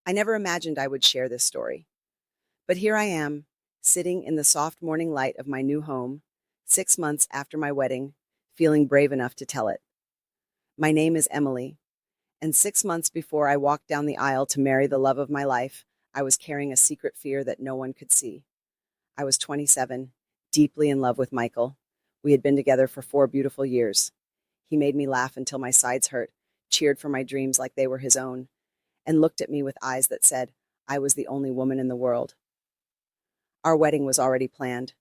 I never imagined I would share this story. But here I am, sitting in the soft morning light of my new home, 6 months after my wedding, feeling brave enough to tell it. My name is Emily, and 6 months before I walked down the aisle to marry the love of my life, I was carrying a secret fear that no one could see. I was 27, deeply in love with Michael. We had been together for 4 beautiful years. He made me laugh until my sides hurt, cheered for my dreams like they were his own, and looked at me with eyes that said I was the only woman in the world. Our wedding was already planned,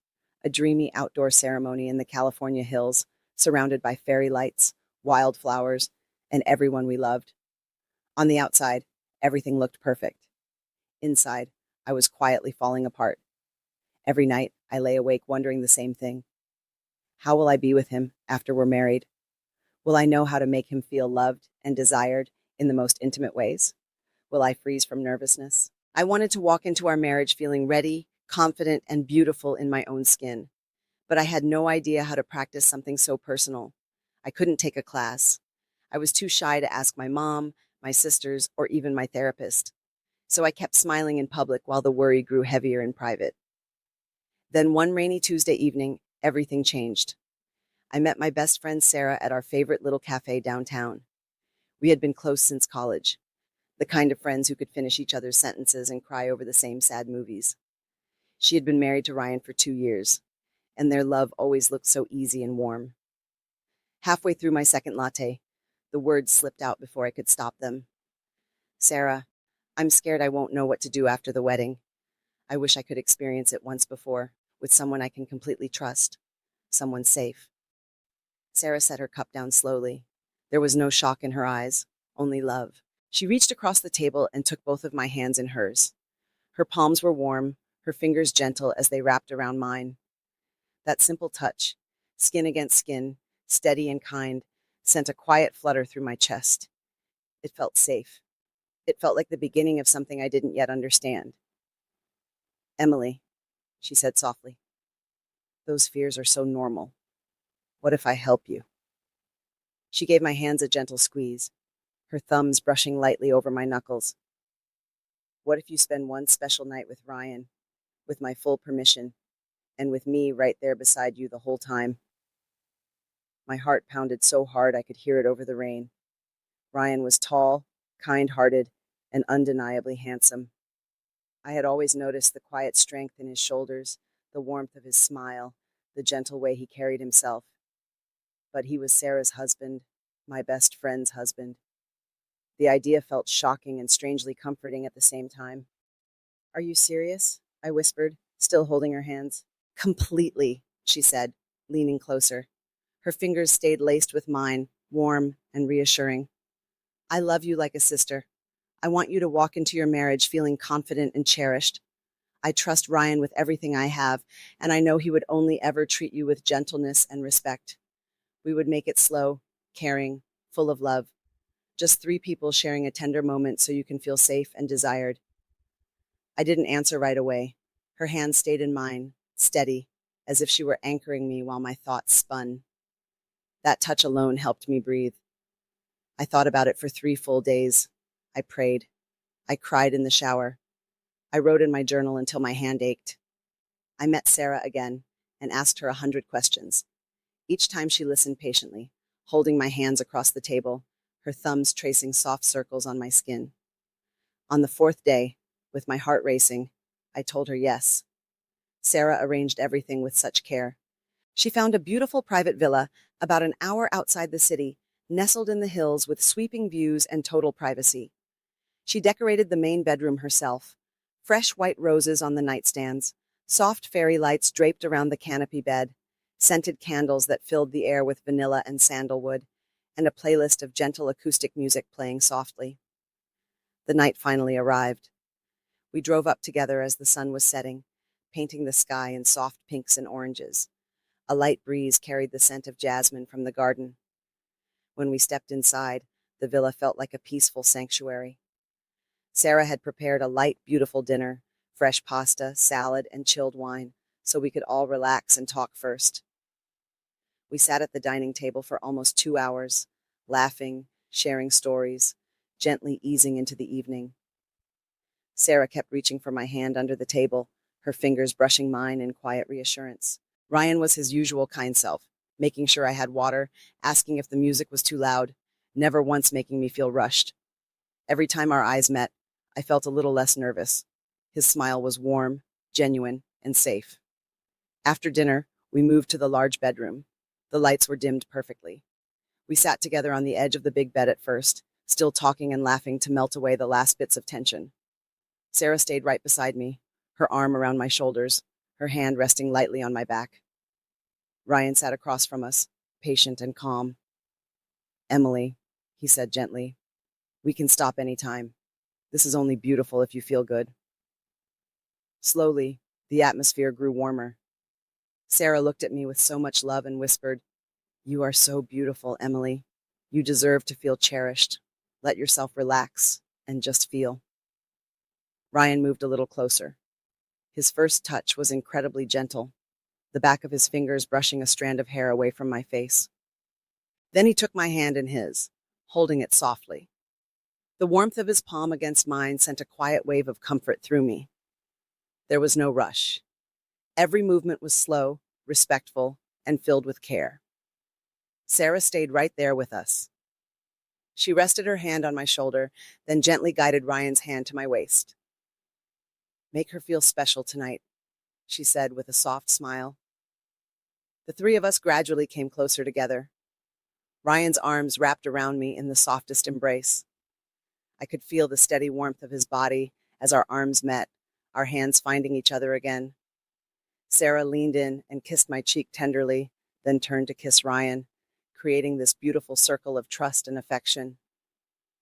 a dreamy outdoor ceremony in the California hills, surrounded by fairy lights, wildflowers, and everyone we loved. On the outside, everything looked perfect. Inside, I was quietly falling apart. Every night, I lay awake wondering the same thing. How will I be with him after we're married? Will I know how to make him feel loved and desired in the most intimate ways? Will I freeze from nervousness? I wanted to walk into our marriage feeling ready, confident, and beautiful in my own skin. But I had no idea how to practice something so personal. I couldn't take a class. I was too shy to ask my mom, my sisters, or even my therapist. So I kept smiling in public while the worry grew heavier in private. Then one rainy Tuesday evening, everything changed. I met my best friend Sarah at our favorite little cafe downtown. We had been close since college, the kind of friends who could finish each other's sentences and cry over the same sad movies. She had been married to Ryan for 2 years, and their love always looked so easy and warm. Halfway through my second latte, the words slipped out before I could stop them. Sarah, I'm scared I won't know what to do after the wedding. I wish I could experience it once before, with someone I can completely trust, someone safe. Sarah set her cup down slowly. There was no shock in her eyes, only love. She reached across the table and took both of my hands in hers. Her palms were warm, her fingers gentle as they wrapped around mine. That simple touch, skin against skin, steady and kind, sent a quiet flutter through my chest. It felt safe. It felt like the beginning of something I didn't yet understand. Emily, she said softly, those fears are so normal. What if I help you? She gave my hands a gentle squeeze, her thumbs brushing lightly over my knuckles. What if you spend one special night with Ryan, with my full permission, and with me right there beside you the whole time? My heart pounded so hard I could hear it over the rain. Ryan was tall, kind-hearted, and undeniably handsome. I had always noticed the quiet strength in his shoulders, the warmth of his smile, the gentle way he carried himself. But he was Sarah's husband, my best friend's husband. The idea felt shocking and strangely comforting at the same time. Are you serious? I whispered, still holding her hands. Completely, she said, leaning closer. Her fingers stayed laced with mine, warm and reassuring. I love you like a sister. I want you to walk into your marriage feeling confident and cherished. I trust Ryan with everything I have, and I know he would only ever treat you with gentleness and respect. We would make it slow, caring, full of love. Just three people sharing a tender moment so you can feel safe and desired. I didn't answer right away. Her hand stayed in mine, steady, as if she were anchoring me while my thoughts spun. That touch alone helped me breathe. I thought about it for 3 full days. I prayed. I cried in the shower. I wrote in my journal until my hand ached. I met Sarah again and asked her 100 questions. Each time she listened patiently, holding my hands across the table, her thumbs tracing soft circles on my skin. On the fourth day, with my heart racing, I told her yes. Sarah arranged everything with such care. She found a beautiful private villa about an hour outside the city, nestled in the hills with sweeping views and total privacy. She decorated the main bedroom herself. Fresh white roses on the nightstands, soft fairy lights draped around the canopy bed, scented candles that filled the air with vanilla and sandalwood, and a playlist of gentle acoustic music playing softly. The night finally arrived. We drove up together as the sun was setting, painting the sky in soft pinks and oranges. A light breeze carried the scent of jasmine from the garden. When we stepped inside, the villa felt like a peaceful sanctuary. Sarah had prepared a light, beautiful dinner, fresh pasta, salad, and chilled wine, so we could all relax and talk first. We sat at the dining table for almost 2 hours, laughing, sharing stories, gently easing into the evening. Sarah kept reaching for my hand under the table, her fingers brushing mine in quiet reassurance. Ryan was his usual kind self, making sure I had water, asking if the music was too loud, never once making me feel rushed. Every time our eyes met, I felt a little less nervous. His smile was warm, genuine, and safe. After dinner, we moved to the large bedroom. The lights were dimmed perfectly. We sat together on the edge of the big bed at first, still talking and laughing to melt away the last bits of tension. Sarah stayed right beside me, her arm around my shoulders, her hand resting lightly on my back. Ryan sat across from us, patient and calm. "Emily," he said gently, "we can stop any time. This is only beautiful if you feel good." Slowly, the atmosphere grew warmer. Sarah looked at me with so much love and whispered, "You are so beautiful, Emily. You deserve to feel cherished. Let yourself relax and just feel." Ryan moved a little closer. His first touch was incredibly gentle, the back of his fingers brushing a strand of hair away from my face. Then he took my hand in his, holding it softly. The warmth of his palm against mine sent a quiet wave of comfort through me. There was no rush. Every movement was slow, respectful, and filled with care. Sarah stayed right there with us. She rested her hand on my shoulder, then gently guided Ryan's hand to my waist. "Make her feel special tonight," she said with a soft smile. The three of us gradually came closer together. Ryan's arms wrapped around me in the softest embrace. I could feel the steady warmth of his body as our arms met, our hands finding each other again. Sarah leaned in and kissed my cheek tenderly, then turned to kiss Ryan, creating this beautiful circle of trust and affection.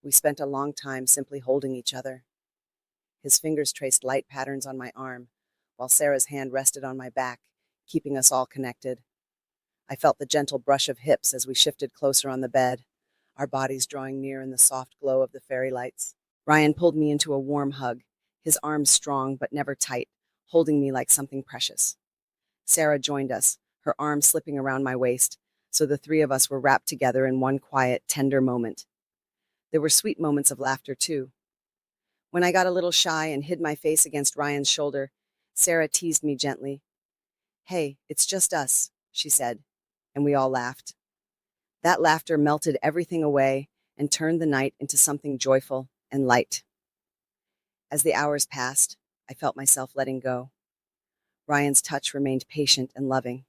We spent a long time simply holding each other. His fingers traced light patterns on my arm, while Sarah's hand rested on my back, keeping us all connected. I felt the gentle brush of hips as we shifted closer on the bed, our bodies drawing near in the soft glow of the fairy lights. Ryan pulled me into a warm hug, his arms strong but never tight, holding me like something precious. Sarah joined us, her arm slipping around my waist, so the three of us were wrapped together in one quiet, tender moment. There were sweet moments of laughter, too. When I got a little shy and hid my face against Ryan's shoulder, Sarah teased me gently. "Hey, it's just us," she said, and we all laughed. That laughter melted everything away and turned the night into something joyful and light. As the hours passed, I felt myself letting go. Ryan's touch remained patient and loving.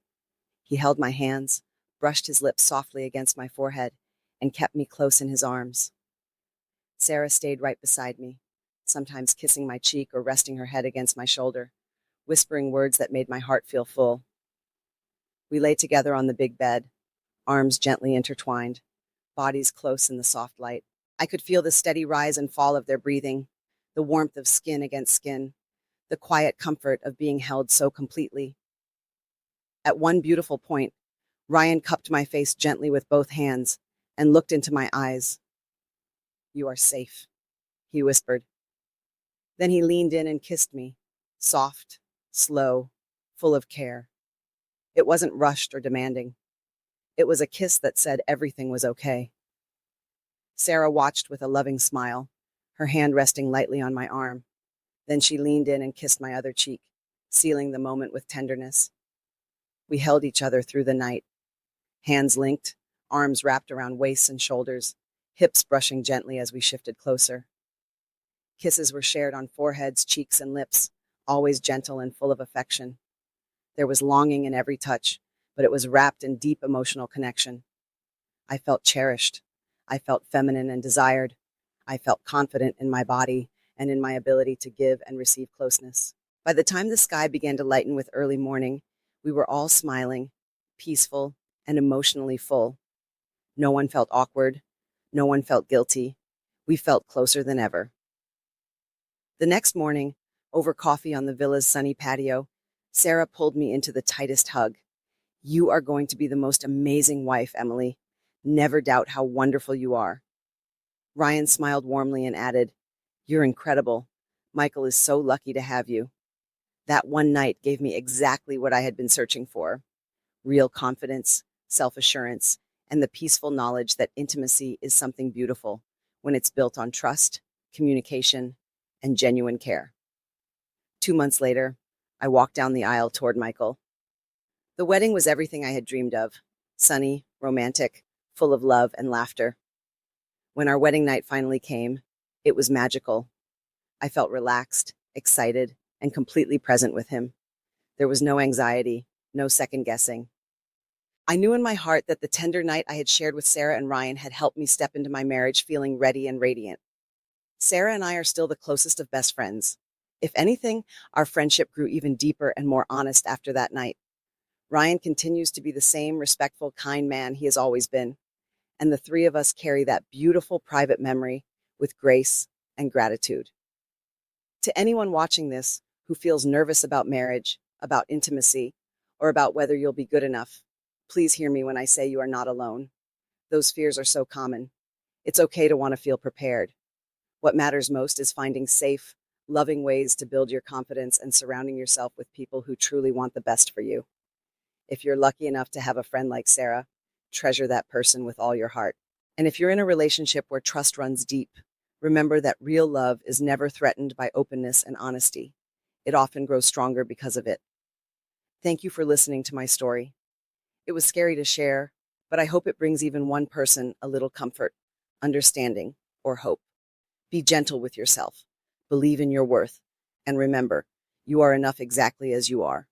He held my hands, brushed his lips softly against my forehead, and kept me close in his arms. Sarah stayed right beside me, sometimes kissing my cheek or resting her head against my shoulder, whispering words that made my heart feel full. We lay together on the big bed, arms gently intertwined, bodies close in the soft light. I could feel the steady rise and fall of their breathing, the warmth of skin against skin, the quiet comfort of being held so completely. At one beautiful point, Ryan cupped my face gently with both hands and looked into my eyes. "You are safe," he whispered. Then he leaned in and kissed me, soft, slow, full of care. It wasn't rushed or demanding. It was a kiss that said everything was okay. Sarah watched with a loving smile, her hand resting lightly on my arm. Then she leaned in and kissed my other cheek, sealing the moment with tenderness. We held each other through the night, hands linked, arms wrapped around waists and shoulders, hips brushing gently as we shifted closer. Kisses were shared on foreheads, cheeks, and lips, always gentle and full of affection. There was longing in every touch, but it was wrapped in deep emotional connection. I felt cherished. I felt feminine and desired. I felt confident in my body and in my ability to give and receive closeness. By the time the sky began to lighten with early morning, we were all smiling, peaceful, and emotionally full. No one felt awkward. No one felt guilty. We felt closer than ever. The next morning, over coffee on the villa's sunny patio, Sarah pulled me into the tightest hug. "You are going to be the most amazing wife, Emily. Never doubt how wonderful you are." Ryan smiled warmly and added, "You're incredible. Michael is so lucky to have you." That one night gave me exactly what I had been searching for: real confidence, self-assurance, and the peaceful knowledge that intimacy is something beautiful when it's built on trust, communication, and genuine care. 2 months later, I walked down the aisle toward Michael. The wedding was everything I had dreamed of: sunny, romantic, full of love and laughter. When our wedding night finally came, it was magical. I felt relaxed, excited, and completely present with him. There was no anxiety, no second guessing. I knew in my heart that the tender night I had shared with Sarah and Ryan had helped me step into my marriage feeling ready and radiant. Sarah and I are still the closest of best friends. If anything, our friendship grew even deeper and more honest after that night. Ryan continues to be the same respectful, kind man he has always been, and the three of us carry that beautiful private memory with grace and gratitude. To anyone watching this who feels nervous about marriage, about intimacy, or about whether you'll be good enough, please hear me when I say you are not alone. Those fears are so common. It's okay to want to feel prepared. What matters most is finding safe, loving ways to build your confidence and surrounding yourself with people who truly want the best for you. If you're lucky enough to have a friend like Sarah, treasure that person with all your heart. And if you're in a relationship where trust runs deep, remember that real love is never threatened by openness and honesty. It often grows stronger because of it. Thank you for listening to my story. It was scary to share, but I hope it brings even one person a little comfort, understanding, or hope. Be gentle with yourself. Believe in your worth. And remember, you are enough exactly as you are.